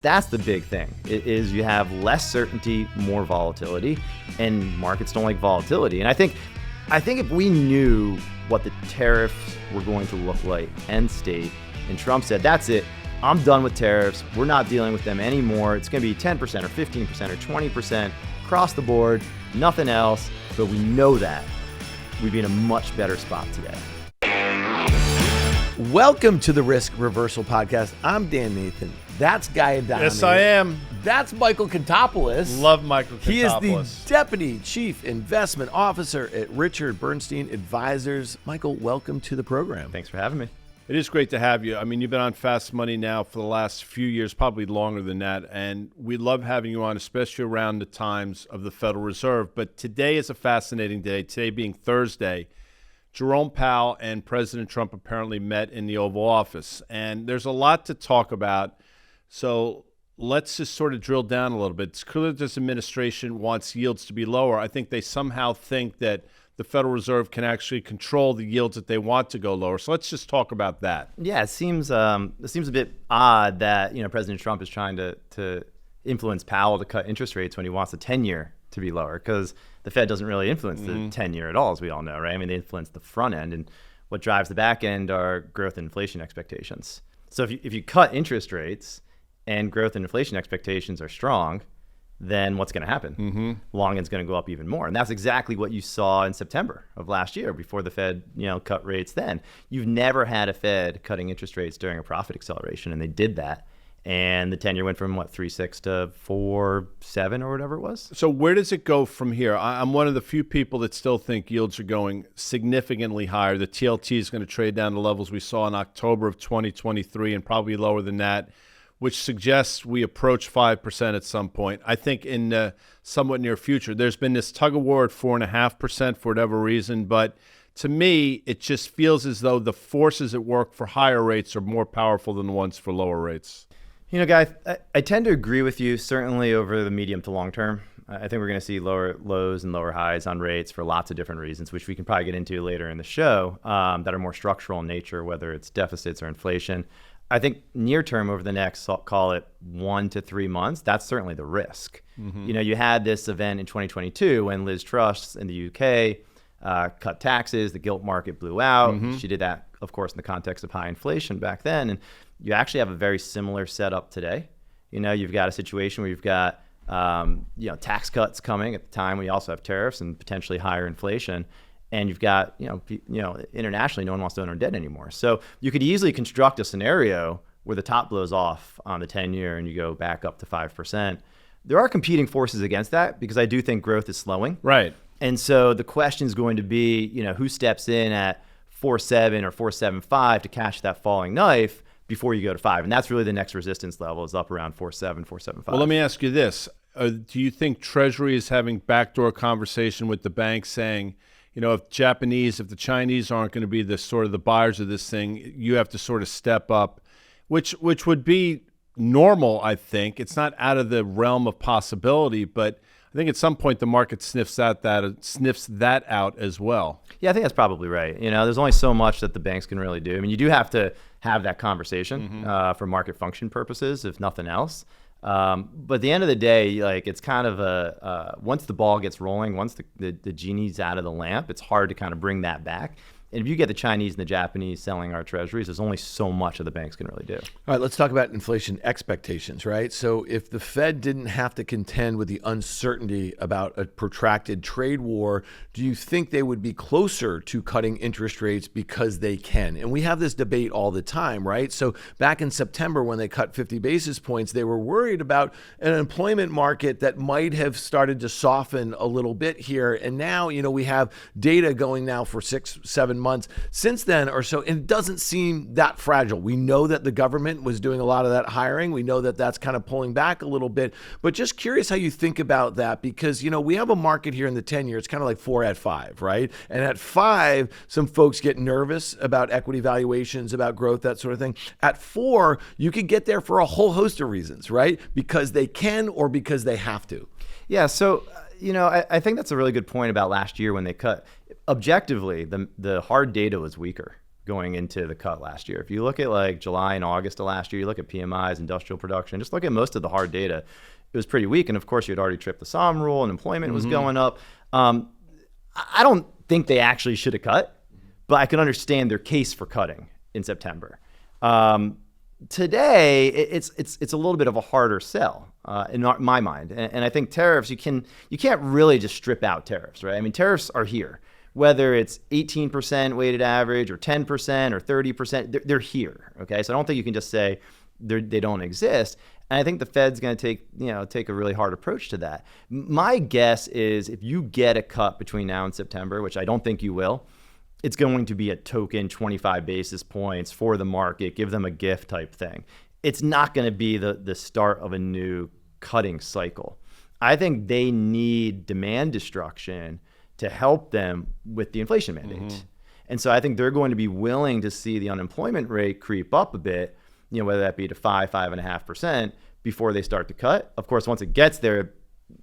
That's the big thing, is you have less certainty, more volatility, and markets don't like volatility. And I think if we knew what the tariffs were going to look like end state, and Trump said, that's it, I'm done with tariffs, we're not dealing with them anymore, it's going to be 10% or 15% or 20% across the board, nothing else, but we know that, we'd be in a much better spot today. Welcome to the Risk Reversal Podcast. I'm Dan Nathan. That's Guy Adami. Yes, I am. That's Michael Contopoulos. Love Michael Contopoulos. He is the Deputy Chief Investment Officer at Richard Bernstein Advisors. Michael, welcome to the program. Thanks for having me. It is great to have you. I mean, you've been on Fast Money now for the last few years, probably longer than that, and we love having you on, especially around the times of the Federal Reserve. But today is a fascinating day, today being Thursday. Jerome Powell and President Trump apparently met in the Oval Office, and there's a lot to talk about. So let's just sort of drill down a little bit. It's clear that this administration wants yields to be lower. I think they somehow think that the Federal Reserve can actually control the yields that they want to go lower. So let's just talk about that. Yeah, it seems a bit odd that President Trump is trying to influence Powell to cut interest rates when he wants the 10-year to be lower, because the Fed doesn't really influence the 10-year at all, as we all know, right? I mean, they influence the front end, and what drives the back end are growth and inflation expectations. So if you cut interest rates and growth and inflation expectations are strong, then what's going to happen? Long end's going to go up even more. And that's exactly what you saw in September of last year before the Fed cut rates then. You've never had a Fed cutting interest rates during a profit acceleration, and they did that. And the 10-year went from, 3.6 to 4.7 or whatever it was. So where does it go from here? I'm one of the few people that still think yields are going significantly higher. The TLT is going to trade down to levels we saw in October of 2023 and probably lower than that, which suggests we approach 5% at some point. I think in the somewhat near future. There's been this tug of war at 4.5% for whatever reason, but to me, it just feels as though the forces at work for higher rates are more powerful than the ones for lower rates. Guy, I tend to agree with you, certainly over the medium to long term. I think we're going to see lower lows and lower highs on rates for lots of different reasons, which we can probably get into later in the show, that are more structural in nature, whether it's deficits or inflation. I think near term, over the next, I'll call it 1 to 3 months, that's certainly the risk. You had this event in 2022 when Liz Truss in the UK cut taxes, the gilt market blew out. She did that, of course, in the context of high inflation back then. And you actually have a very similar setup today. You've got a situation where you've got tax cuts coming at the time when you also have tariffs and potentially higher inflation. And you've got, internationally, no one wants to own our debt anymore. So you could easily construct a scenario where the top blows off on the 10-year and you go back up to 5%. There are competing forces against that because I do think growth is slowing. Right. And so the question is going to be, who steps in at 4.7 or 4.75 to catch that falling knife before you go to 5. And that's really the next resistance level, is up around 4.7, 4.75. Well, let me ask you this. Do you think Treasury is having backdoor conversation with the banks saying, if the Chinese aren't going to be the sort of the buyers of this thing, you have to sort of step up, which would be normal, I think. It's not out of the realm of possibility, but I think at some point the market sniffs that out as well. Yeah, I think that's probably right. There's only so much that the banks can really do. I mean, you do have to have that conversation for market function purposes, if nothing else. But at the end of the day, it's kind of once the ball gets rolling, once the genie's out of the lamp, it's hard to kind of bring that back. And if you get the Chinese and the Japanese selling our treasuries, there's only so much that the banks can really do. All right, let's talk about inflation expectations, right? So if the Fed didn't have to contend with the uncertainty about a protracted trade war, do you think they would be closer to cutting interest rates because they can? And we have this debate all the time, right? So back in September when they cut 50 basis points, they were worried about an employment market that might have started to soften a little bit here. And now, we have data going now for 6-7 months since then or so, and it doesn't seem that fragile. We know that the government was doing a lot of that hiring. We know that that's kind of pulling back a little bit, but just curious how you think about that, because, we have a market here in the 10-year. It's kind of like 4 at 5, right? And at 5, some folks get nervous about equity valuations, about growth, that sort of thing. At 4, you could get there for a whole host of reasons, right? Because they can or because they have to. Yeah, so I think that's a really good point about last year when they cut. Objectively, the hard data was weaker going into the cut last year. If you look at like July and August of last year, you look at PMIs, industrial production, just look at most of the hard data, it was pretty weak. And of course, you had already tripped the SOM rule and employment was going up. I don't think they actually should have cut, but I can understand their case for cutting in September. Today, it's a little bit of a harder sell in my mind. And I think tariffs, you can't really just strip out tariffs, right? I mean, tariffs are here. Whether it's 18% weighted average or 10% or 30%, they're here, okay? So I don't think you can just say they don't exist. And I think the Fed's going to take a really hard approach to that. My guess is if you get a cut between now and September, which I don't think you will, it's going to be a token 25 basis points for the market, give them a gift type thing. It's not going to be the start of a new cutting cycle. I think they need demand destruction to help them with the inflation mandate. And so I think they're going to be willing to see the unemployment rate creep up a bit, whether that be to 5.5%, before they start to cut. Of course, once it gets there,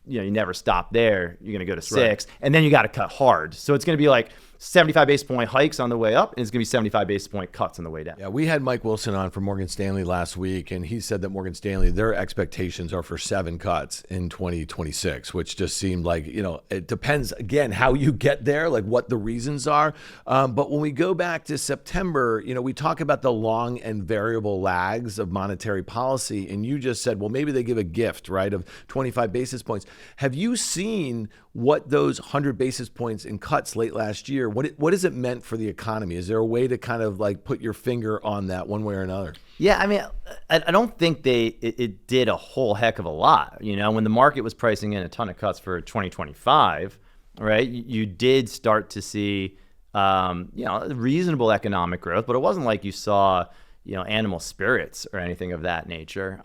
you never stop there. You're going to go to 6, and then you got to cut hard. So it's going to be like 75 basis point hikes on the way up, and it's going to be 75 basis point cuts on the way down. Yeah, we had Mike Wilson on from Morgan Stanley last week, and he said that Morgan Stanley, their expectations are for 7 cuts in 2026, which just seemed like, it depends, again, how you get there, like what the reasons are. But when we go back to September, we talk about the long and variable lags of monetary policy, and you just said, well, maybe they give a gift, right, of 25 basis points. Have you seen what those 100 basis points in cuts late last year, what has it meant for the economy? Is there a way to kind of like put your finger on that one way or another? Yeah, I mean, I don't think it did a whole heck of a lot. When the market was pricing in a ton of cuts for 2025, right, you did start to see, reasonable economic growth, but it wasn't like you saw, animal spirits or anything of that nature.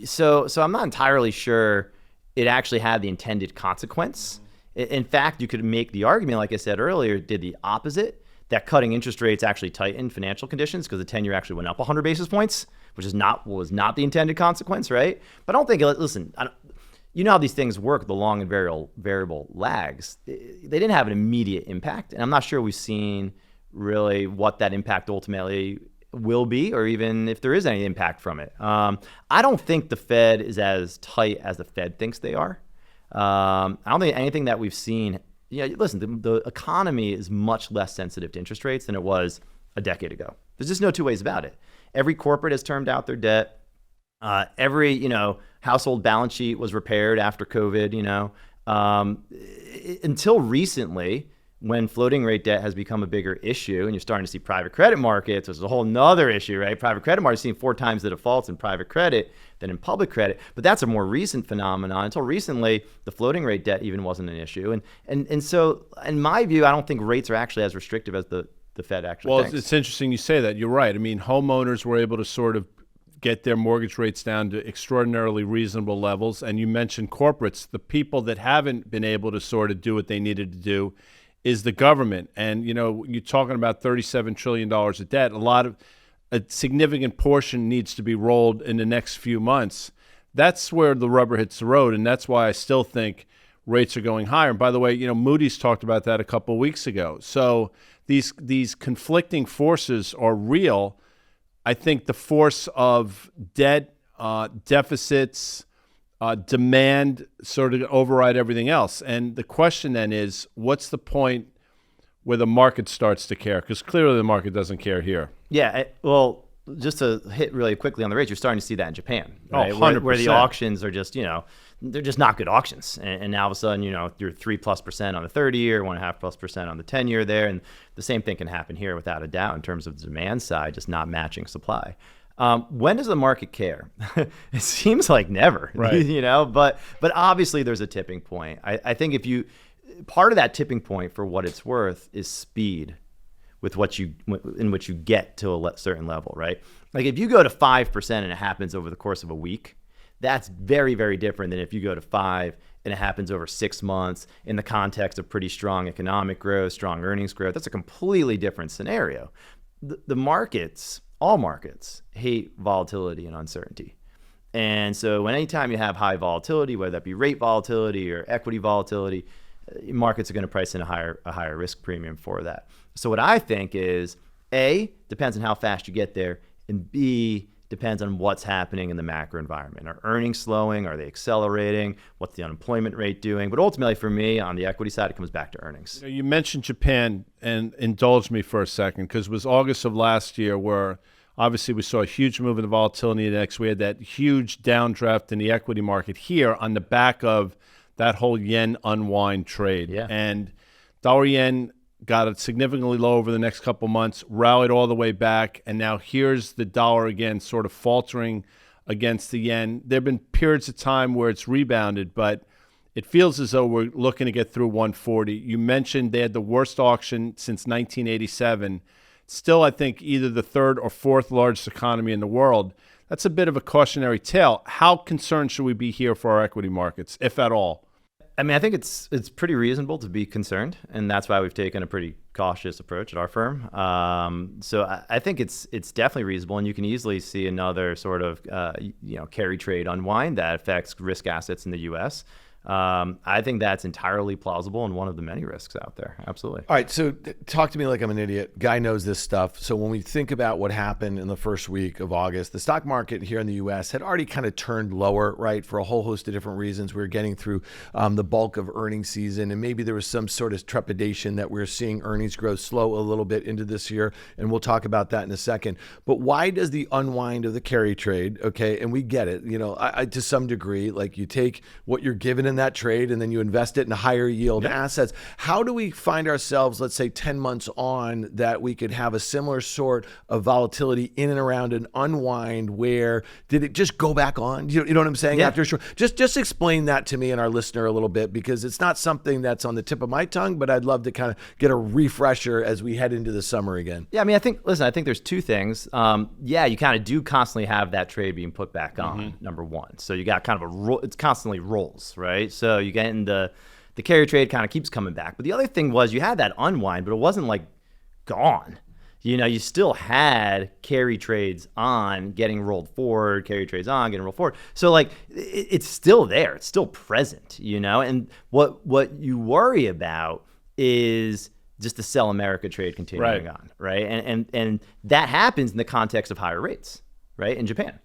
So I'm not entirely sure it actually had the intended consequence. In fact, you could make the argument, like I said earlier, did the opposite, that cutting interest rates actually tightened financial conditions because the 10-year actually went up 100 basis points, which was not the intended consequence, right? But I don't think, listen, how these things work, the long and variable lags. They didn't have an immediate impact, and I'm not sure we've seen really what that impact ultimately will be, or even if there is any impact from it. I don't think the Fed is as tight as the Fed thinks they are. I don't think anything that we've seen, listen, the economy is much less sensitive to interest rates than it was a decade ago. There's just no two ways about it. Every corporate has termed out their debt. Every, household balance sheet was repaired after COVID, until recently, when floating rate debt has become a bigger issue and you're starting to see private credit markets, which is a whole nother issue, right? Private credit markets seeing 4 times the defaults in private credit than in public credit. But that's a more recent phenomenon. Until recently, the floating rate debt even wasn't an issue. And so in my view, I don't think rates are actually as restrictive as the Fed actually thinks. Well, it's interesting you say that. You're right. I mean, homeowners were able to sort of get their mortgage rates down to extraordinarily reasonable levels. And you mentioned corporates. The people that haven't been able to sort of do what they needed to do is the government. And, you're talking about $37 trillion of debt. A significant portion needs to be rolled in the next few months. That's where the rubber hits the road. And that's why I still think rates are going higher. And by the way, Moody's talked about that a couple of weeks ago. So these conflicting forces are real. I think the force of debt, deficits, demand sort of override everything else. And the question then is, what's the point where the market starts to care? Because clearly the market doesn't care here. Yeah, well, just to hit really quickly on the rates, you're starting to see that in Japan, right? 100%. Where the auctions are just, they're just not good auctions. And now all of a sudden, you're 3+% on the 30-year, 1.5+% on the 10-year there. And the same thing can happen here without a doubt in terms of the demand side, just not matching supply. When does the market care? It seems like never, right? But obviously there's a tipping point. I think part of that tipping point, for what it's worth, is speed in which you get to a certain level, right? Like if you go to 5% and it happens over the course of a week, that's very, very different than if you go to 5 and it happens over 6 months in the context of pretty strong economic growth, strong earnings growth. That's a completely different scenario. The markets, all markets, hate volatility and uncertainty. And so anytime you have high volatility, whether that be rate volatility or equity volatility, markets are going to price in a higher risk premium for that. So what I think is, A, depends on how fast you get there, and B, depends on what's happening in the macro environment. Are earnings slowing? Are they accelerating? What's the unemployment rate doing? But ultimately, for me, on the equity side, it comes back to earnings. You mentioned Japan, and indulge me for a second, because it was August of last year where obviously we saw a huge move in the volatility index. We had that huge downdraft in the equity market here on the back of that whole yen unwind trade. Yeah. And dollar yen got it significantly low over the next couple months, rallied all the way back, and now here's the dollar again sort of faltering against the yen. There have been periods of time where it's rebounded, but it feels as though we're looking to get through 140. You mentioned they had the worst auction since 1987. Still, I think, either the third or fourth largest economy in the world. That's a bit of a cautionary tale. How concerned should we be here for our equity markets, if at all? I mean, I think it's pretty reasonable to be concerned, and that's why we've taken a pretty cautious approach at our firm. So I think it's definitely reasonable, and you can easily see another sort of carry trade unwind that affects risk assets in the U.S. I think that's entirely plausible and one of the many risks out there. Absolutely. All right, so talk to me like I'm an idiot. Guy knows this stuff. So when we think about what happened in the first week of August, the stock market here in the U.S. had already kind of turned lower, right, for a whole host of different reasons. We were getting through the bulk of earnings season, and maybe there was some sort of trepidation that we're seeing earnings growth slow a little bit into this year, and we'll talk about that in a second. But why does the unwind of the carry trade, okay, and we get it, I to some degree, like you take what you're given in that trade and then you invest it in higher yield assets. How do we find ourselves, let's say 10 months on, that we could have a similar sort of volatility in and around an unwind? Where did it just go back on? You know what I'm saying? Yeah. After a short, just explain that to me and our listener a little bit, because it's not something that's on the tip of my tongue, but I'd love to kind of get a refresher as we head into the summer again. Yeah, I mean, I think there's two things. You kind of do constantly have that trade being put back on, number one. So you got kind of it's constantly rolls, right? So you get in the carry trade kind of keeps coming back. But the other thing was you had that unwind, but it wasn't like gone. You still had carry trades on, getting rolled forward, carry trades on, getting rolled forward. So like it's still there. It's still present, And what you worry about is just the sell America trade continuing on, right? And that happens in the context of higher rates, right, in Japan.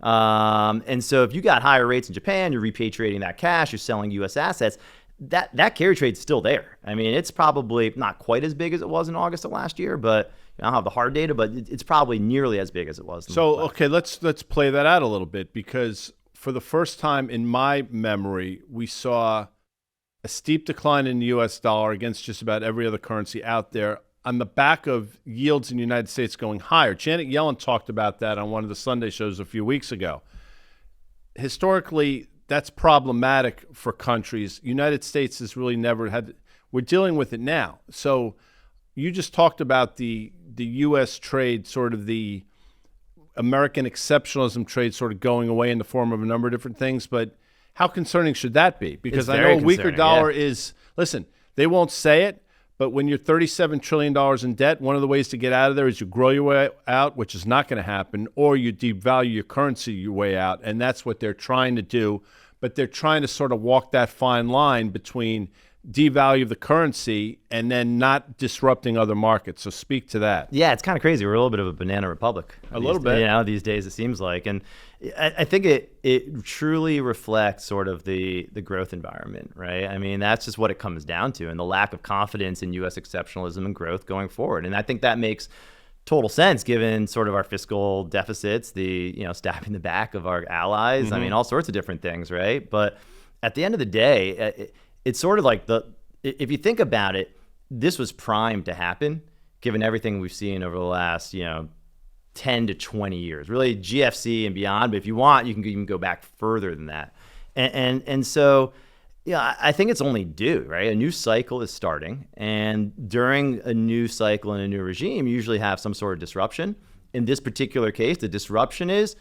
And so if you got higher rates in Japan, you're repatriating that cash, you're selling U.S. assets, that carry trade's still there. I mean, it's probably not quite as big as it was in August of last year, but I don't have the hard data, but it's probably nearly as big as it was. So, okay, let's play that out a little bit, because for the first time in my memory, we saw a steep decline in the U.S. dollar against just about every other currency out there on the back of yields in the United States going higher. Janet Yellen talked about that on one of the Sunday shows a few weeks ago. Historically, that's problematic for countries. United States has really never had. We're dealing with it now. So you just talked about the U.S. trade, sort of the American exceptionalism trade sort of going away in the form of a number of different things. But how concerning should that be? Because I know a weaker dollar is, listen, they won't say it, but when you're $37 trillion in debt, one of the ways to get out of there is you grow your way out, which is not going to happen, or you devalue your currency your way out. And that's what they're trying to do. But they're trying to sort of walk that fine line between devalue the currency and then not disrupting other markets. So speak to that. Yeah, it's kind of crazy. We're a little bit of a banana republic. A little bit. These days it seems like. And I think it truly reflects sort of the growth environment, right? I mean, that's just what it comes down to, and the lack of confidence in U.S. exceptionalism and growth going forward. And I think that makes total sense given sort of our fiscal deficits, the stabbing the back of our allies. I mean, all sorts of different things, right? But at the end of the day, it's sort of like if you think about it, this was primed to happen given everything we've seen over the last 10 to 20 years, really GFC and beyond. But if you want, you can even go back further than that. And so, I think it's only due, right? A new cycle is starting. And during a new cycle and a new regime, you usually have some sort of disruption. In this particular case, the disruption is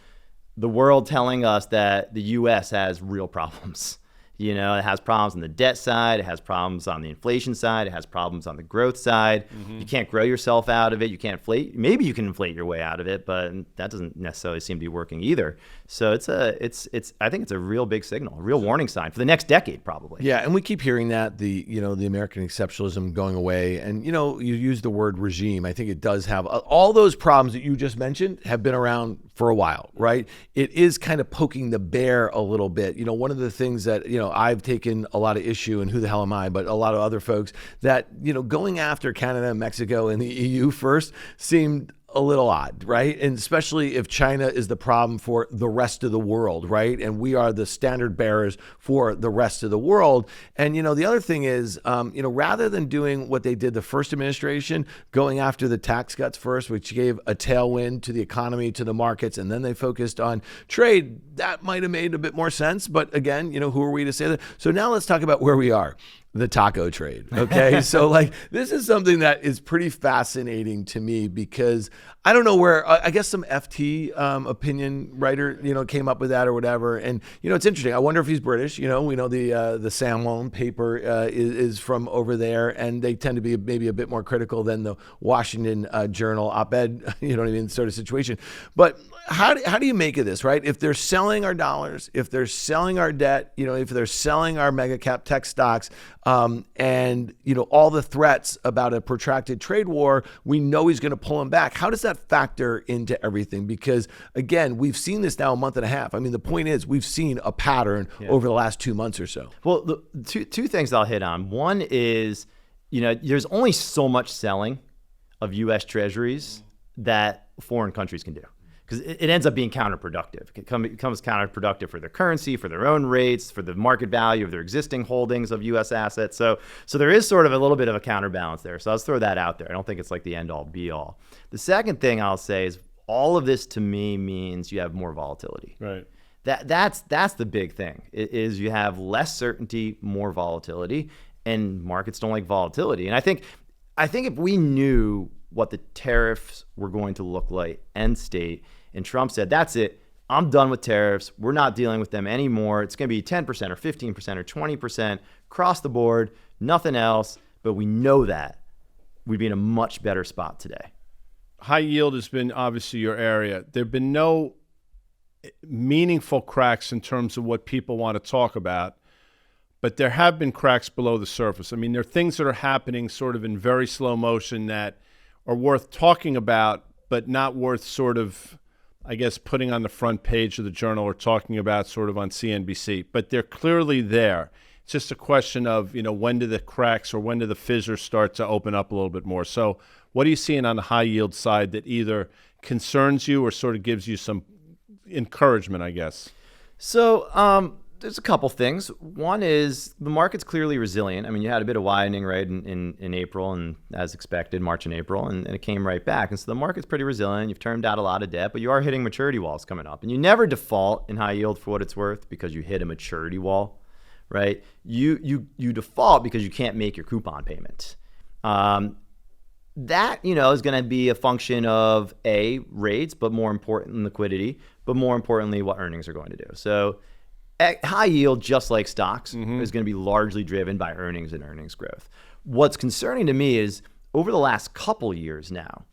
the world telling us that the U.S. has real problems. You know, it has problems on the debt side. It has problems on the inflation side. It has problems on the growth side. You can't grow yourself out of it. You can't inflate. Maybe you can inflate your way out of it, but that doesn't necessarily seem to be working either. So I think it's a real big signal, a real warning sign for the next decade, probably. Yeah, and we keep hearing that the American exceptionalism going away, and you use the word regime. I think it does have all those problems that you just mentioned have been around for a while, right? It is kind of poking the bear a little bit. One of the things that I've taken a lot of issue, and who the hell am I, but a lot of other folks that going after Canada, Mexico, and the EU first seemed a little odd, right? And especially if China is the problem for the rest of the world, right? And we are the standard bearers for the rest of the world. And, the other thing is, rather than doing what they did the first administration, going after the tax cuts first, which gave a tailwind to the economy, to the markets, and then they focused on trade, that might have made a bit more sense. But again, who are we to say that? So now let's talk about where we are. The taco trade. Okay. So this is something that is pretty fascinating to me because I don't know where, I guess some FT opinion writer, came up with that or whatever. And, it's interesting. I wonder if he's British. We know the Salmon paper is from over there, and they tend to be maybe a bit more critical than the Washington Journal op-ed, sort of situation. But how do you make of this, right? If they're selling our dollars, if they're selling our debt, if they're selling our mega cap tech stocks, and all the threats about a protracted trade war, we know he's going to pull them back. How does that factor into everything? Because again, we've seen this now a month and a half. I mean, the point is we've seen a pattern over the last 2 months or so. Well, the two things I'll hit on. One is, there's only so much selling of U.S. Treasuries that foreign countries can do, because it ends up being counterproductive. It becomes counterproductive for their currency, for their own rates, for the market value of their existing holdings of U.S. assets. So there is sort of a little bit of a counterbalance there. So let's throw that out there. I don't think it's like the end all be all. The second thing I'll say is all of this to me means you have more volatility. Right. That's the big thing, is you have less certainty, more volatility, and markets don't like volatility. And I think if we knew what the tariffs were going to look like end state, and Trump said, that's it, I'm done with tariffs, we're not dealing with them anymore, it's going to be 10% or 15% or 20% across the board, nothing else, but we know that, we'd be in a much better spot today. High yield has been obviously your area. There have been no meaningful cracks in terms of what people want to talk about, but there have been cracks below the surface. I mean, there are things that are happening sort of in very slow motion that are worth talking about, but not worth sort of, I guess, putting on the front page of the Journal or talking about sort of on CNBC. But they're clearly there. It's just a question of, when do the cracks or when do the fissures start to open up a little bit more? So what are you seeing on the high yield side that either concerns you or sort of gives you some encouragement, I guess? So there's a couple things. One is the market's clearly resilient. I mean, you had a bit of widening, right, in April, and as expected, March and April, and it came right back. And so the market's pretty resilient. You've termed out a lot of debt, but you are hitting maturity walls coming up. And you never default in high yield for what it's worth because you hit a maturity wall, right? You default because you can't make your coupon payment. That, is going to be a function of rates, but more important, liquidity, but more importantly, what earnings are going to do. So high yield, just like stocks, is going to be largely driven by earnings and earnings growth. What's concerning to me is over the last couple years now,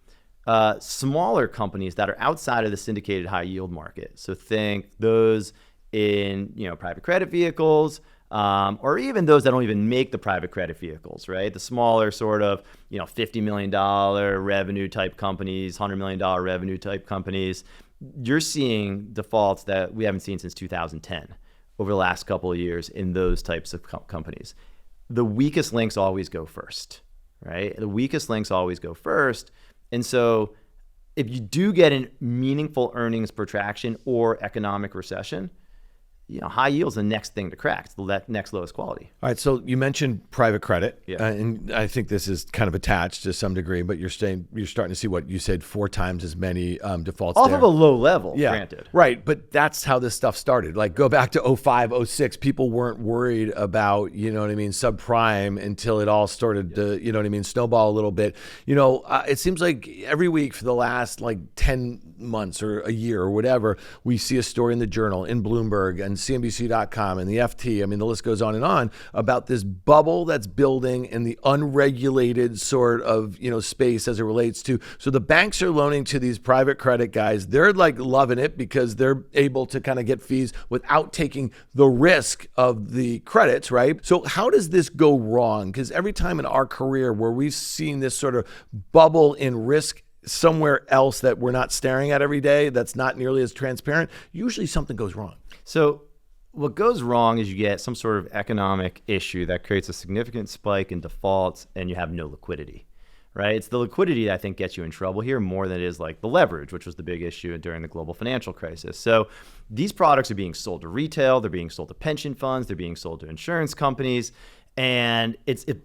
smaller companies that are outside of the syndicated high yield market. So think those in private credit vehicles, or even those that don't even make the private credit vehicles, right? The smaller sort of $50 million revenue type companies, $100 million revenue type companies. You're seeing defaults that we haven't seen since 2010 over the last couple of years in those types of companies. The weakest links always go first, right? The weakest links always go first. And so if you do get a meaningful earnings protraction or economic recession, high yield's the next thing to crack. It's the next lowest quality. All right. So you mentioned private credit, Yeah. And I think this is kind of attached to some degree, but you're starting to see what you said 4 times as many defaults Off there. of a low level, Yeah, granted. right. But that's how this stuff started. Like go back to 05, 06, people weren't worried about, subprime until it all started to, snowball a little bit. It seems like every week for the last 10 months or a year or whatever, we see a story in the Journal, in Bloomberg, and and CNBC.com and the FT, I mean, the list goes on and on about this bubble that's building in the unregulated sort of, space as it relates to. So the banks are loaning to these private credit guys. They're like loving it because they're able to kind of get fees without taking the risk of the credits, right? So how does this go wrong? Because every time in our career where we've seen this sort of bubble in risk somewhere else that we're not staring at every day, that's not nearly as transparent, usually something goes wrong. So what goes wrong is you get some sort of economic issue that creates a significant spike in defaults and you have no liquidity, right? It's the liquidity that I think gets you in trouble here more than it is like the leverage, which was the big issue during the global financial crisis. So these products are being sold to retail, they're being sold to pension funds, they're being sold to insurance companies. And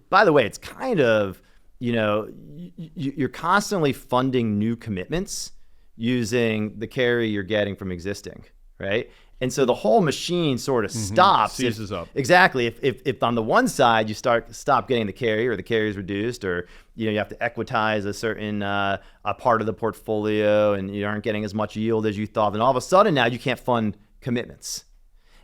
by the way, it's kind of, you're constantly funding new commitments using the carry you're getting from existing, right? And so the whole machine sort of stops. Seizes up. Exactly. If on the one side you stop getting the carry or the carry is reduced, or you have to equitize a certain a part of the portfolio and you aren't getting as much yield as you thought, then all of a sudden now you can't fund commitments.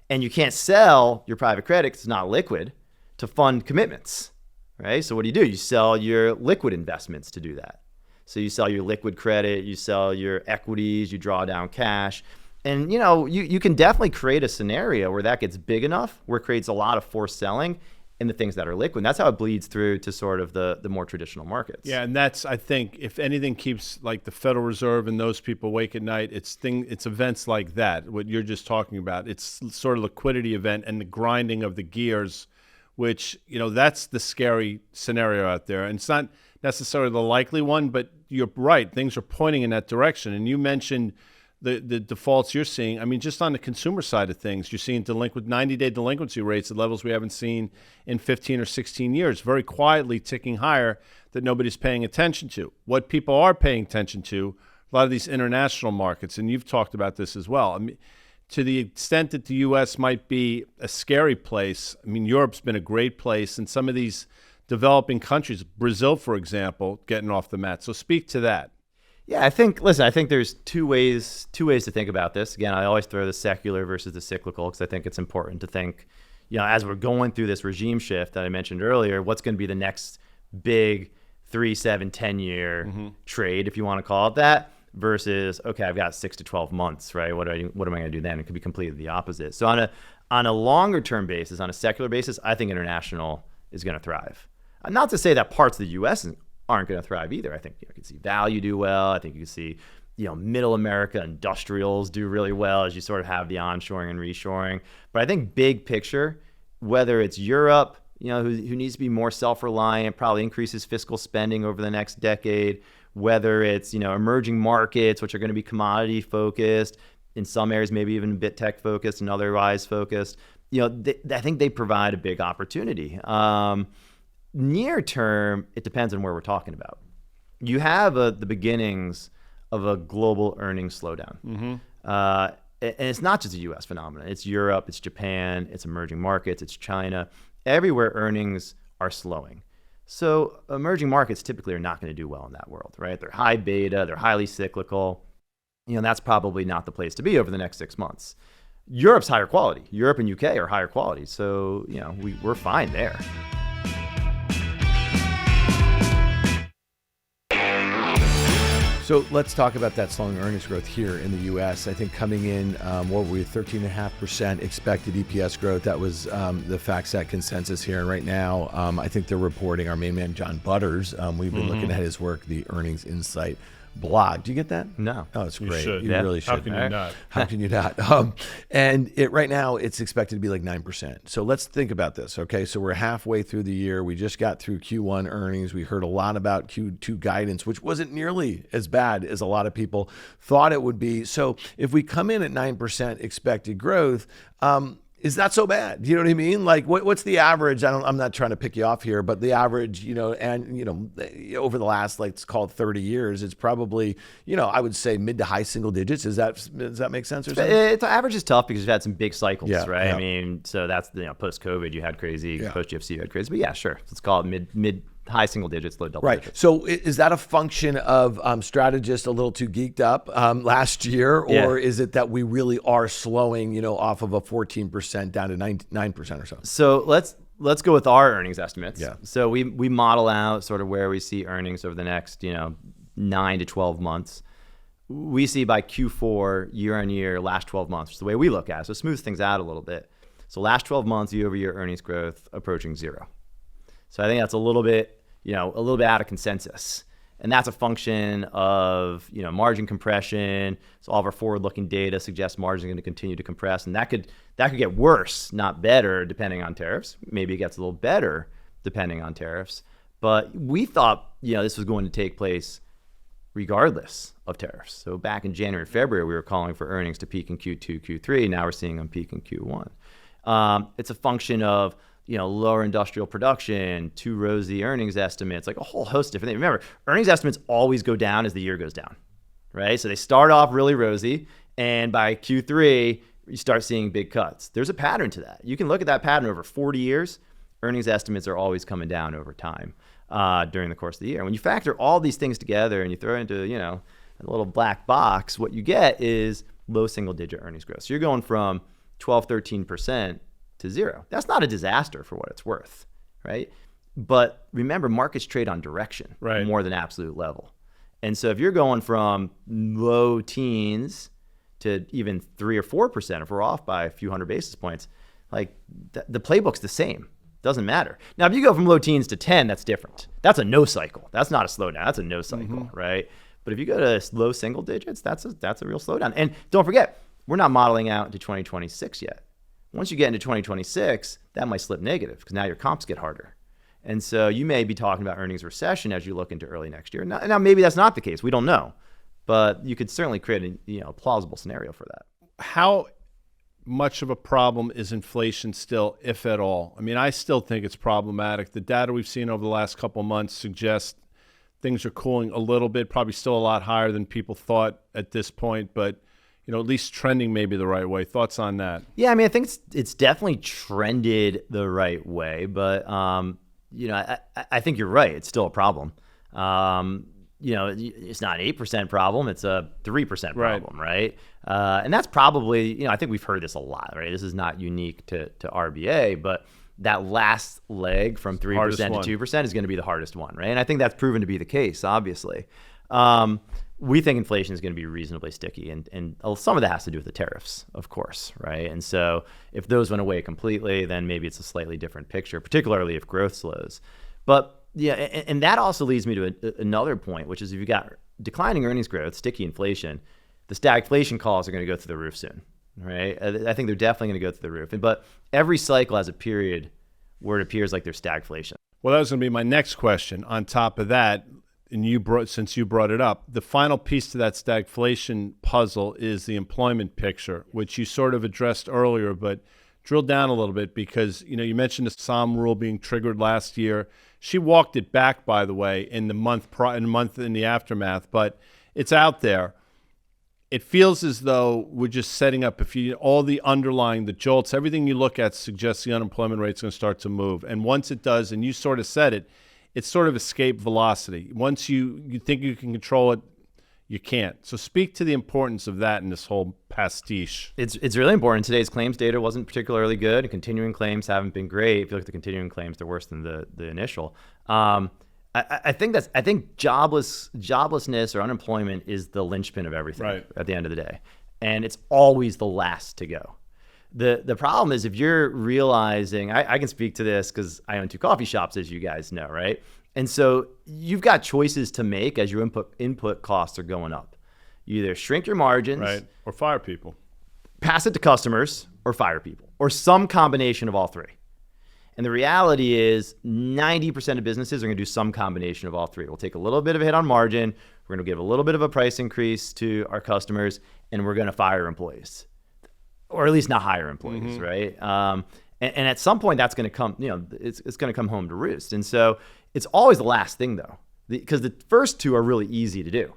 And you can't sell your private credit because it's not liquid to fund commitments. Right? So what do? You sell your liquid investments to do that. So you sell your liquid credit, you sell your equities, you draw down cash. And you can definitely create a scenario where that gets big enough, where it creates a lot of forced selling in the things that are liquid. And that's how it bleeds through to sort of the more traditional markets. Yeah, and that's, I think, if anything keeps like the Federal Reserve and those people awake at night, it's events like that, what you're just talking about. It's sort of liquidity event and the grinding of the gears, which, that's the scary scenario out there. And it's not necessarily the likely one, but you're right. Things are pointing in that direction. And you mentioned the defaults you're seeing. I mean, just on the consumer side of things, you're seeing 90-day delinquency rates at levels we haven't seen in 15 or 16 years, very quietly ticking higher that nobody's paying attention to. What people are paying attention to, a lot of these international markets, and you've talked about this as well. I mean, to the extent that the U.S. might be a scary place, I mean, Europe's been a great place, and some of these developing countries, Brazil, for example, getting off the mat. So speak to that. Yeah, I think there's two ways to think about this. Again, I always throw the secular versus the cyclical because I think it's important to think, as we're going through this regime shift that I mentioned earlier, what's going to be the next big 3, 7, 10-year trade, if you want to call it that, versus, okay, I've got 6 to 12 months, right? What am I going to do then? It could be completely the opposite. So on a longer term basis, on a secular basis, I think international is going to thrive. Not to say that parts of the U.S. aren't going to thrive either. I think you can see value do well. I think you can see middle America industrials do really well as you sort of have the onshoring and reshoring. But I think big picture, whether it's Europe, who needs to be more self-reliant, probably increases fiscal spending over the next decade, whether it's emerging markets, which are going to be commodity focused, in some areas maybe even a bit tech focused and otherwise focused, I think they provide a big opportunity. Near term, it depends on where we're talking about. You have the beginnings of a global earnings slowdown. And it's not just a U.S. phenomenon. It's Europe, it's Japan, it's emerging markets, it's China. Everywhere earnings are slowing. So emerging markets typically are not going to do well in that world, right? They're high beta, they're highly cyclical. That's probably not the place to be over the next 6 months. Europe's higher quality. Europe and UK are higher quality. So, we're fine there. So let's talk about that slowing earnings growth here in the U.S. I think coming in, 13.5% expected EPS growth. That was the FactSet consensus here. And right now, I think they're reporting, our main man, John Butters. We've been looking at his work, the Earnings Insight blog. Do you get that? No. Oh, it's great. You really should. How can you not? How can you not? And right now, it's expected to be like 9%. So let's think about this, okay? So we're halfway through the year. We just got through Q1 earnings. We heard a lot about Q2 guidance, which wasn't nearly as bad as a lot of people thought it would be. So if we come in at 9% expected growth, is that so bad? You know what I mean? Like, what's the average? I'm not trying to pick you off here, but the average, over the last, let's call it 30 years, it's probably, I would say mid to high single digits. Does that make sense or something? The average is tough because you've had some big cycles, right? Yeah. I mean, so that's post-COVID, you had crazy, post-GFC, you had crazy. But yeah, sure. Let's call it mid high single digits, low double Right. digits. So is that a function of strategists a little too geeked up last year, or is it that we really are slowing, off of a 14% down to 9% or so? So let's go with our earnings estimates. Yeah. So we model out sort of where we see earnings over the next 9 to 12 months. We see by Q4 year on year, last 12 months, which is the way we look at it. So it smooths things out a little bit. So last 12 months, year over year earnings growth approaching 0. So I think that's a little bit out of consensus. And that's a function of, margin compression. So all of our forward-looking data suggests margins are going to continue to compress. And that could get worse, not better, depending on tariffs. Maybe it gets a little better depending on tariffs. But we thought, this was going to take place regardless of tariffs. So back in January, February, we were calling for earnings to peak in Q2, Q3. Now we're seeing them peak in Q1. It's a function of lower industrial production, too rosy earnings estimates, like a whole host of different things. Remember, earnings estimates always go down as the year goes down, right? So they start off really rosy, and by Q3, you start seeing big cuts. There's a pattern to that. You can look at that pattern over 40 years. Earnings estimates are always coming down over time during the course of the year. When you factor all these things together and you throw it into, a little black box, what you get is low single-digit earnings growth. So you're going from 12, 13% to 0. That's not a disaster for what it's worth, right? But remember, markets trade on direction more than absolute level. And so if you're going from low teens to even 3 or 4%, if we're off by a few hundred basis points, like the playbook's the same. Doesn't matter. Now, if you go from low teens to 10, that's different. That's a no cycle. That's not a slowdown. That's a no cycle, right? But if you go to low single digits, that's a real slowdown. And don't forget, we're not modeling out into 2026 yet. Once you get into 2026, that might slip negative because now your comps get harder. And so you may be talking about earnings recession as you look into early next year. Now maybe that's not the case. We don't know. But you could certainly create a plausible scenario for that. How much of a problem is inflation still, if at all? I mean, I still think it's problematic. The data we've seen over the last couple of months suggests things are cooling a little bit, probably still a lot higher than people thought at this point, but at least trending maybe the right way. Thoughts on that? Yeah, I mean, I think it's definitely trended the right way, but I think you're right. It's still a problem. It's not an 8% problem. It's a 3% problem, right? And that's probably, I think we've heard this a lot, right? This is not unique to RBA, but that last leg from 3% to 2% is going to be the hardest one, right? And I think that's proven to be the case, obviously. We think inflation is going to be reasonably sticky, and some of that has to do with the tariffs, of course, right? And so if those went away completely, then maybe it's a slightly different picture, particularly if growth slows. But yeah, and that also leads me to another point, which is if you've got declining earnings growth, sticky inflation, the stagflation calls are going to go through the roof soon, right? I think they're definitely going to go through the roof. But every cycle has a period where it appears like there's stagflation. Well, that was going to be my next question. On top of that, and since you brought it up, the final piece to that stagflation puzzle is the employment picture, which you sort of addressed earlier, but drill down a little bit because you mentioned the Somme rule being triggered last year. She walked it back, by the way, in the month in the aftermath, but it's out there. It feels as though we're just setting up. All the underlying, the jolts, everything you look at suggests the unemployment rate's going to start to move, and once it does, and you sort of said it. It's sort of escape velocity. Once you think you can control it, you can't. So speak to the importance of that in this whole pastiche. It's really important. Today's claims data wasn't particularly good, and continuing claims haven't been great. If you look at the continuing claims, they're worse than the initial. I think joblessness or unemployment is the linchpin of everything at the end of the day, and it's always the last to go. The problem is if you're realizing, I can speak to this because I own 2 coffee shops, as you guys know, right? And so you've got choices to make as your input costs are going up. You either shrink your margins, or fire people, pass it to customers, or fire people, or some combination of all three. And the reality is 90% of businesses are going to do some combination of all three. We'll take a little bit of a hit on margin, we're going to give a little bit of a price increase to our customers, and we're going to fire employees. Or at least not hire employees, right? And at some point, that's going to come. It's going to come home to roost. And so it's always the last thing, though, because the first two are really easy to do,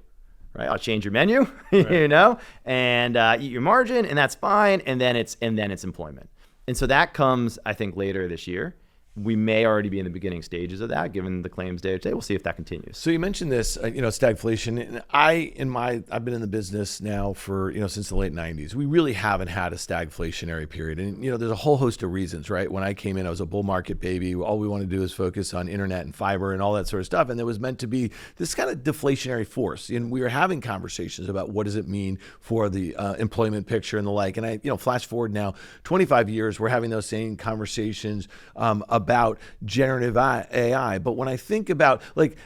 right? I'll change your menu, and eat your margin, and that's fine. And then it's employment. And so that comes, I think, later this year. we may already be in the beginning stages of that, given the claims data today. We'll see if that continues. So you mentioned this, stagflation. And I've been in the business now for, since the late 90s. We really haven't had a stagflationary period. And, there's a whole host of reasons, right? When I came in, I was a bull market baby. All we wanted to do is focus on internet and fiber and all that sort of stuff. And there was meant to be this kind of deflationary force. And we were having conversations about what does it mean for the employment picture and the like. And I, flash forward now 25 years, we're having those same conversations about generative AI. But when I think about like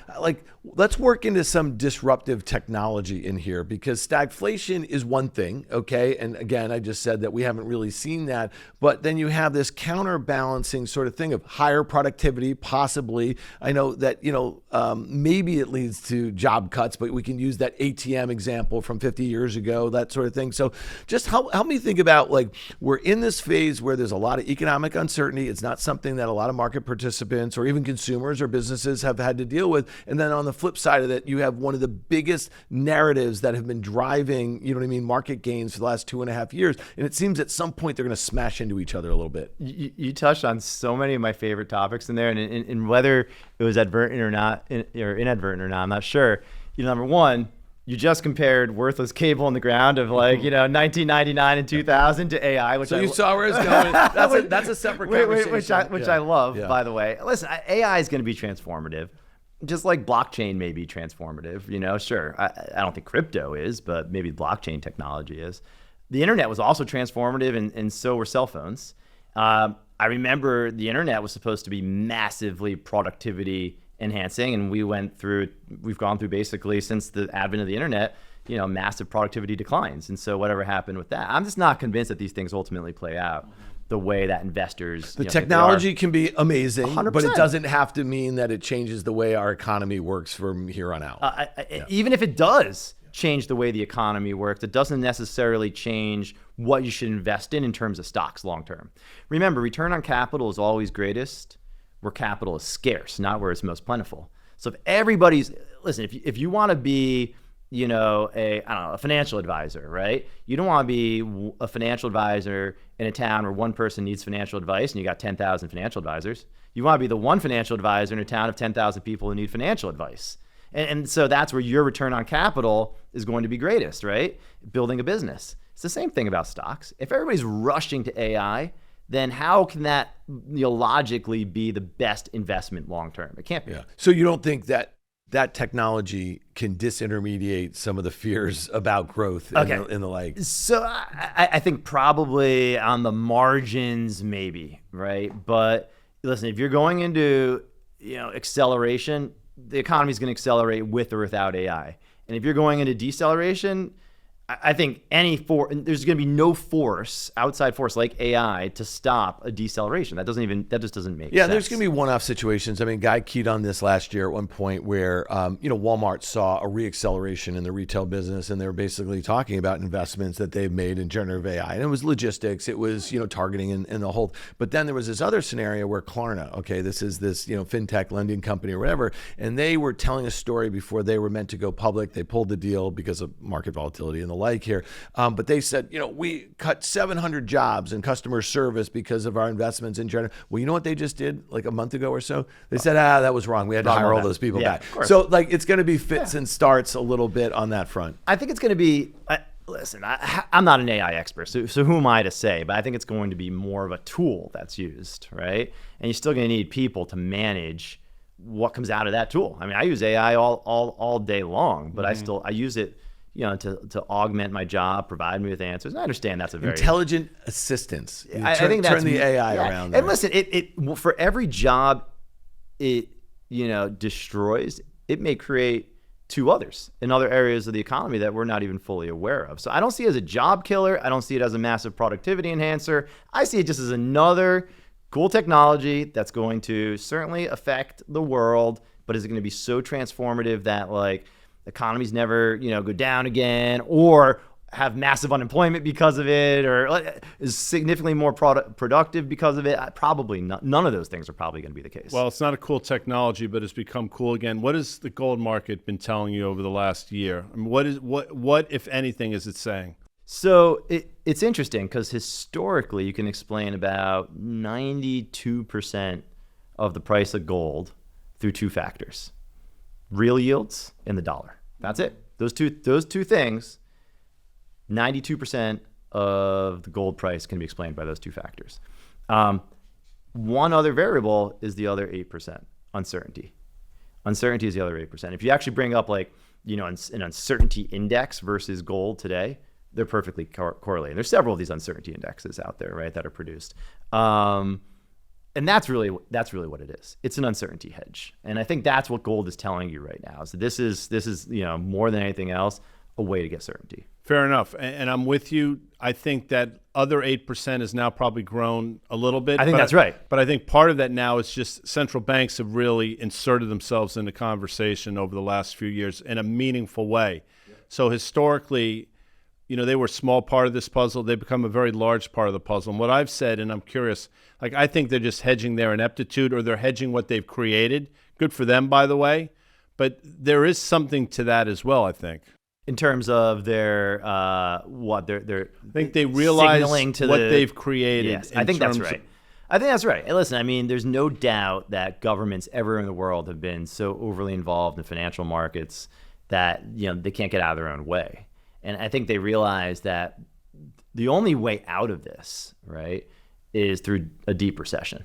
let's work into some disruptive technology in here, because stagflation is one thing, okay? And again, I just said that we haven't really seen that, but then you have this counterbalancing sort of thing of higher productivity, possibly. I know that, maybe it leads to job cuts, but we can use that ATM example from 50 years ago, that sort of thing. So just help me think about, like, we're in this phase where there's a lot of economic uncertainty. It's not something that a lot of market participants or even consumers or businesses have had to deal with. And then on the flip side of that, you have one of the biggest narratives that have been driving, market gains for the last 2.5 years. And it seems at some point they're going to smash into each other a little bit. You touched on so many of my favorite topics in there, and whether it was advertent or not, or inadvertent or not, I'm not sure. Number one, you just compared worthless cable in the ground of 1999 and 2000 to AI, which so you saw where it's going. That's a separate conversation. Which I love, by the way. Listen, AI is going to be transformative, just like blockchain may be transformative. Sure, I don't think crypto is, but maybe blockchain technology is. The internet was also transformative, and so were cell phones. I remember the internet was supposed to be massively productivity enhancing, and we've gone through basically since the advent of the internet, massive productivity declines. And so whatever happened with that, I'm just not convinced that these things ultimately play out the way that investors. The technology can be amazing, 100%. But it doesn't have to mean that it changes the way our economy works from here on out. Even if it does change the way the economy works, it doesn't necessarily change what you should invest in terms of stocks long term. Remember, return on capital is always greatest where capital is scarce, not where it's most plentiful. So if everybody's, listen, if you want to be, a financial advisor, right? You don't want to be a financial advisor in a town where one person needs financial advice and you got 10,000 financial advisors. You want to be the one financial advisor in a town of 10,000 people who need financial advice. And so that's where your return on capital is going to be greatest, right? Building a business. It's the same thing about stocks. If everybody's rushing to AI, then how can that logically be the best investment long term? It can't be. Yeah. So you don't think that technology can disintermediate some of the fears about growth in the like? So I think probably on the margins, maybe, right? But listen, if you're going into acceleration, the economy is going to accelerate with or without AI. And if you're going into deceleration, I think there's going to be no outside force like AI to stop a deceleration. That just doesn't make sense. Yeah, there's going to be one-off situations. I mean, Guy keyed on this last year at one point where, Walmart saw a reacceleration in the retail business, and they were basically talking about investments that they've made in generative AI. And it was logistics, it was, targeting and the whole. But then there was this other scenario where Klarna, okay, this is this, fintech lending company or whatever, and they were telling a story before they were meant to go public. They pulled the deal because of market volatility and the like here. But they said, we cut 700 jobs in customer service because of our investments in general. Well, you know what they just did like a month ago or so? They said, that was wrong. We had to hire all those people back. So it's going to be fits and starts a little bit on that front. I think it's going to be, listen, I'm not an AI expert, so who am I to say? But I think it's going to be more of a tool that's used, right? And you're still going to need people to manage what comes out of that tool. I mean, I use AI all day long, but I use it to augment my job, provide me with answers. And I understand that's a very intelligent assistance. I think that's turn the AI around. And listen, it for every job it destroys, it may create 2 others in other areas of the economy that we're not even fully aware of. So I don't see it as a job killer. I don't see it as a massive productivity enhancer. I see it just as another cool technology that's going to certainly affect the world, but is it going to be so transformative that the economy's never, go down again, or have massive unemployment because of it, or is significantly more productive because of it? Probably not. None of those things are probably going to be the case. Well, it's not a cool technology, but it's become cool again. What has the gold market been telling you over the last year? I mean, what if anything is it saying? So it's interesting because historically you can explain about 92% of the price of gold through two factors: real yields and the dollar. That's it. Those two things, 92% of the gold price can be explained by those two factors. One other variable is the other 8%, uncertainty. Uncertainty is the other 8%. If you actually bring up an uncertainty index versus gold today, they're perfectly correlated. There's several of these uncertainty indexes out there, right, that are produced. And that's really what it is. It's an uncertainty hedge. And I think that's what gold is telling you right now. So this is more than anything else, a way to get certainty. Fair enough. And I'm with you. I think that other 8% has now probably grown a little bit. I think that's right. But I think part of that now is just central banks have really inserted themselves in the conversation over the last few years in a meaningful way. Yeah. So historically, they were a small part of this puzzle. They've become a very large part of the puzzle. And what I've said, and I'm curious, I think they're just hedging their ineptitude, or they're hedging what they've created. Good for them, by the way. But there is something to that as well, I think. In terms of their they're I think they realize what they've created. Yes, I think that's right. I think that's right. And listen, there's no doubt that governments everywhere in the world have been so overly involved in financial markets that they can't get out of their own way. And I think they realize that the only way out of this, right, is through a deep recession.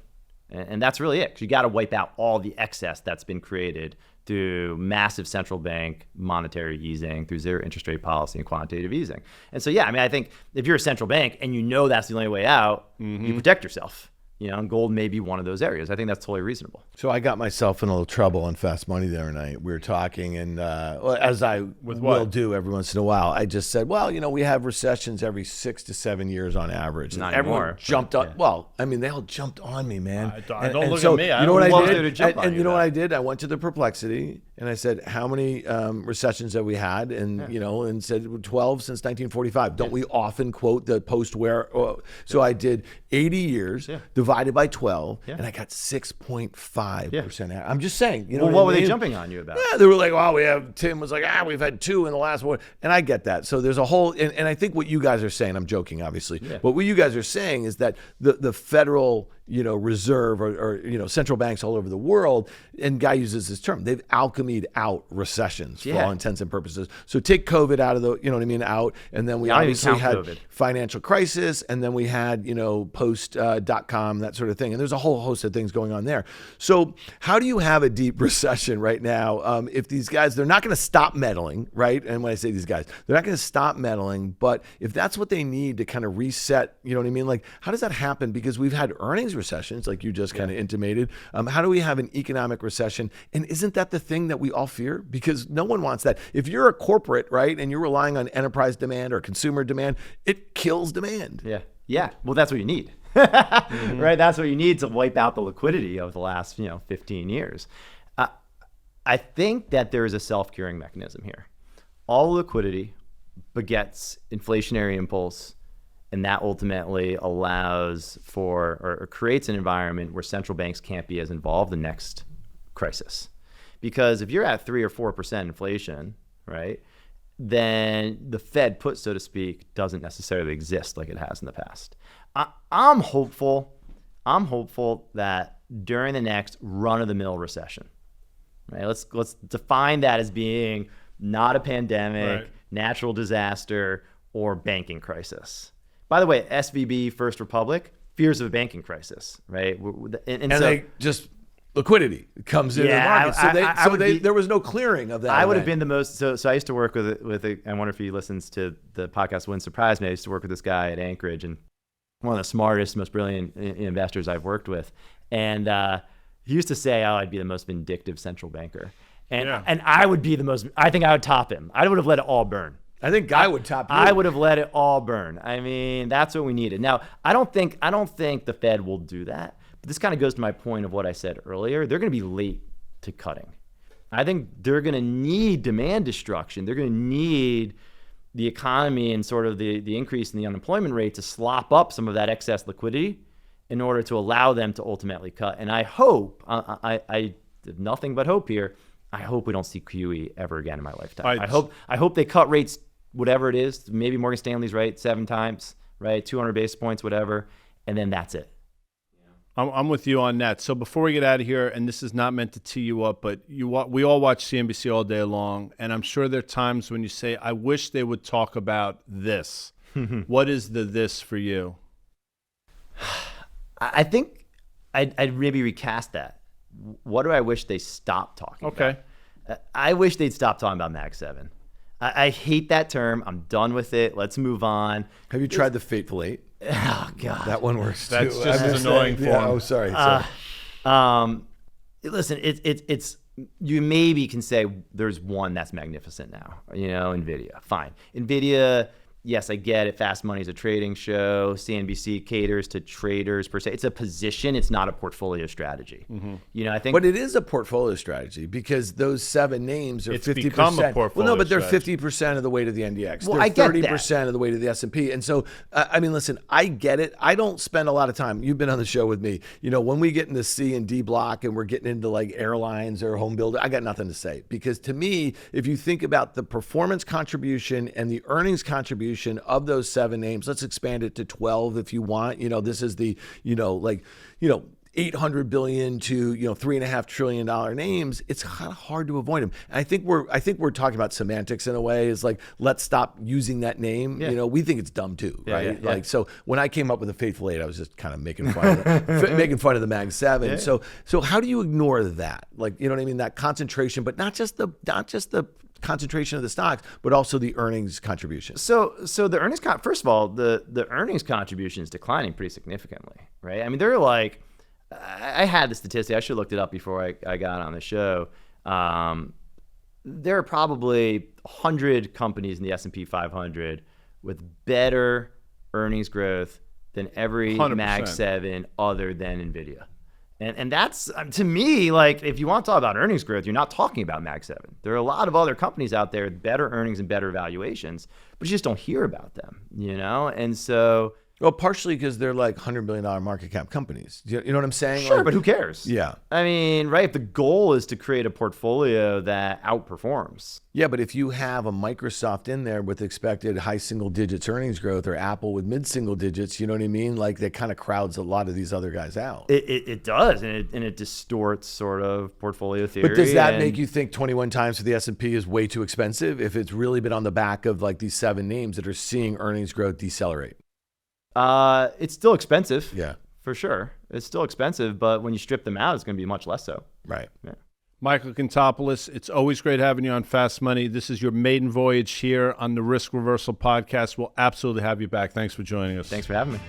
And that's really it. 'Cause you got to wipe out all the excess that's been created through massive central bank monetary easing, through zero interest rate policy and quantitative easing. And so, I think if you're a central bank and that's the only way out, you protect yourself. And gold may be one of those areas. I think that's totally reasonable. So I got myself in a little trouble on Fast Money the other night. We were talking, and as I will do every once in a while, I just said, we have recessions every 6 to 7 years on average. Not everyone anymore, jumped on. Yeah. Well, they all jumped on me, man. Don't look at me. You know what I did? And you know what I did? I went to the Perplexity, and I said, how many recessions have we had? And and said 12 since 1945. Don't we often quote the post-war? So I did 80 years. Yeah. Divided by 12, and I got 6.5%. I'm just saying. What were they jumping on you about? Yeah, they were like, Tim was like, we've had 2 in the last one. And I get that. So there's a whole, and I think what you guys are saying, I'm joking, obviously, but what you guys are saying is that the Federal Reserve or central banks all over the world, and Guy uses this term, they've alchemied out recessions for all intents and purposes. So take COVID out of the, out, and then we obviously had COVID. Financial crisis, and then we had, post.com, that sort of thing. And there's a whole host of things going on there. So how do you have a deep recession right now if these guys, they're not going to stop meddling, right? And when I say these guys, they're not going to stop meddling, but if that's what they need to kind of reset, like how does that happen? Because we've had earnings recessions, like you just kind of intimated. How do we have an economic recession? And isn't that the thing that we all fear? Because no one wants that. If you're a corporate, right, and you're relying on enterprise demand or consumer demand, it kills demand. Yeah. Well, that's what you need. Right? That's what you need to wipe out the liquidity of the last 15 years. I think that there is a self-curing mechanism here. All liquidity begets inflationary impulse, and that ultimately allows for or creates an environment where central banks can't be as involved in the next crisis. Because if you're at 3 or 4% inflation, right, then the Fed put, so to speak, doesn't necessarily exist like it has in the past. I'm hopeful that during the next run-of-the-mill recession, right, let's define that as being not a pandemic, natural disaster, or banking crisis. By the way, SVB, First Republic, fears of a banking crisis, right? And so they just liquidity comes into the market. There was no clearing of that. I would have been the most. So I used to work with I wonder if he listens to the podcast. Wouldn't surprise me. I used to work with this guy at Anchorage, and one of the smartest, most brilliant investors I've worked with. And he used to say, I'd be the most vindictive central banker. And I would be the most. I think I would top him. I would have let it all burn. I think Guy would top you. I would have let it all burn. That's what we needed. Now, I don't think the Fed will do that. But this kind of goes to my point of what I said earlier. They're going to be late to cutting. I think they're going to need demand destruction. They're going to need the economy and sort of the increase in the unemployment rate to slop up some of that excess liquidity in order to allow them to ultimately cut. And I hope, I have nothing but hope here, I hope we don't see QE ever again in my lifetime. I hope they cut rates, whatever it is. Maybe Morgan Stanley's right 7 times, right? 200 basis points, whatever. And then that's it. I'm with you on that. So before we get out of here, and this is not meant to tee you up, but we all watch CNBC all day long, and I'm sure there are times when you say, I wish they would talk about this. What is the this for you? I think I'd maybe recast that. What do I wish they stopped talking about? I wish they'd stop talking about Mag 7. I hate that term. I'm done with it. Let's move on. Have you tried the Fateful Eight? Oh, God. That one works That's too. just as annoying for him. Oh, sorry. Listen, it's you maybe can say there's one that's magnificent now, NVIDIA. Fine. NVIDIA, yes, I get it. Fast Money is a trading show. CNBC caters to traders per se. It's a position. It's not a portfolio strategy. I think. But it is a portfolio strategy because those 7 names are 50%. Become a portfolio well, no, but they're strategy. 50% of the weight of the NDX. Well, they're I get 30% of the weight of the S&P. And so, listen, I get it. I don't spend a lot of time. You've been on the show with me. When we get into C and D block and we're getting into like airlines or home builder, I got nothing to say. Because to me, if you think about the performance contribution and the earnings contribution of those 7 names, let's expand it to 12 if you want. This is the, 800 billion to $3.5 trillion names. It's kind of hard to avoid them. And I think we're talking about semantics in a way. Is like, let's stop using that name. Yeah. We think it's dumb too, right? Yeah. Like, so when I came up with the Fateful Eight, I was just kind of making fun of the Mag 7. Yeah. So how do you ignore that? Like, you know what I mean? That concentration, but not just the concentration of the stocks, but also the earnings contribution. So the earnings, first of all, the earnings contribution is declining pretty significantly, right? I mean, they're like, I had the statistic. I should have looked it up before I got on the show. There are probably 100 companies in the S&P 500 with better earnings growth than every 100%. Mag 7 other than NVIDIA. And that's, to me, like, if you want to talk about earnings growth, you're not talking about Mag 7. There are a lot of other companies out there with better earnings and better valuations, but you just don't hear about them, And so... Well, partially because they're like $100 billion market cap companies. You know what I'm saying? Sure, like, but who cares? Yeah. I mean, right, if the goal is to create a portfolio that outperforms. Yeah, but if you have a Microsoft in there with expected high single digits earnings growth or Apple with mid single digits, you know what I mean? Like, that kind of crowds a lot of these other guys out. It does, and it distorts sort of portfolio theory. But does that make you think 21 times for the S&P is way too expensive if it's really been on the back of like these 7 names that are seeing earnings growth decelerate? It's still expensive. Yeah. For sure. It's still expensive, but when you strip them out, it's going to be much less so. Right. Yeah. Michael Contopoulos, it's always great having you on Fast Money. This is your maiden voyage here on the Risk Reversal podcast. We'll absolutely have you back. Thanks for joining us. Thanks for having me.